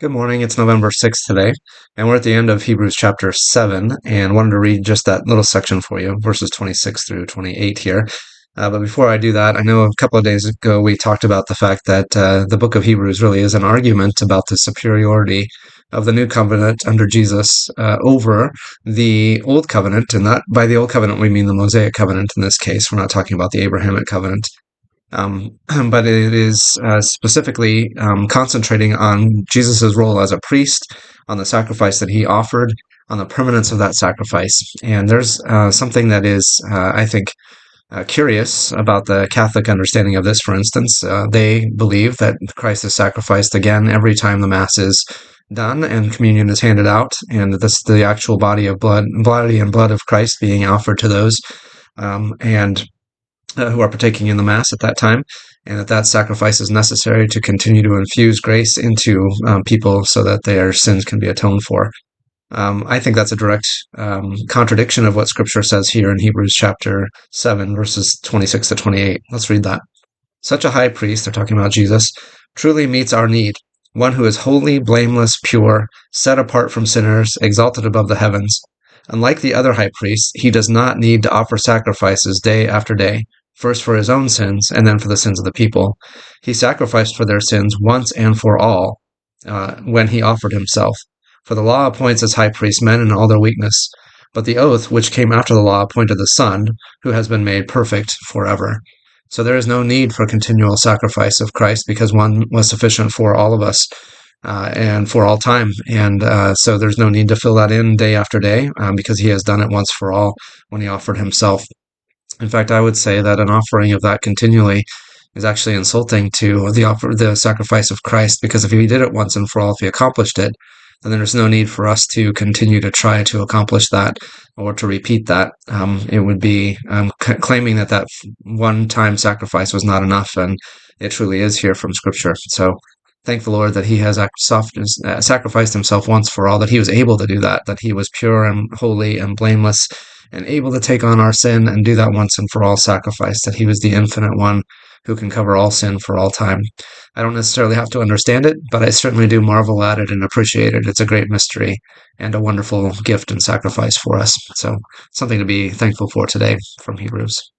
Good morning. It's November 6th today, and we're at the end of Hebrews chapter 7, and wanted to read just that little section for you, verses 26 through 28 here. But before I do that, I know a couple of days ago we talked about the fact that the book of Hebrews really is an argument about the superiority of the new covenant under Jesus over the old covenant, and that by the old covenant we mean the Mosaic covenant in this case. We're not talking about the Abrahamic covenant. Um, but it is specifically concentrating on Jesus' role as a priest, on the sacrifice that he offered, on the permanence of that sacrifice. And there's something that is, I think, curious about the Catholic understanding of this, for instance. They believe that Christ is sacrificed again every time the Mass is done and communion is handed out, and that this is the actual body and blood of Christ being offered to those. And who are partaking in the Mass at that time, and that sacrifice is necessary to continue to infuse grace into people so that their sins can be atoned for. I think that's a direct contradiction of what Scripture says here in Hebrews chapter 7, verses 26 to 28. Let's read that. Such a high priest, they're talking about Jesus, truly meets our need, one who is holy, blameless, pure, set apart from sinners, exalted above the heavens. Unlike the other high priests, he does not need to offer sacrifices day after day, first for his own sins and then for the sins of the people. He sacrificed for their sins once and for all when he offered himself. For the law appoints as high priests men in all their weakness, but the oath which came after the law appointed the Son, who has been made perfect forever. So there is no need for continual sacrifice of Christ because one was sufficient for all of us. And for all time. And so there's no need to fill that in day after day because he has done it once for all when he offered himself. In fact, I would say that an offering of that continually is actually insulting to the sacrifice of Christ, because if he did it once and for all, if he accomplished it, then there's no need for us to continue to try to accomplish that or to repeat that. It would be claiming that one-time sacrifice was not enough, and it truly is here from Scripture. So thank the Lord that he has sacrificed himself once for all, that he was able to do that he was pure and holy and blameless and able to take on our sin and do that once and for all sacrifice, that he was the infinite one who can cover all sin for all time. I don't necessarily have to understand it, but I certainly do marvel at it and appreciate it. It's a great mystery and a wonderful gift and sacrifice for us. So something to be thankful for today from Hebrews.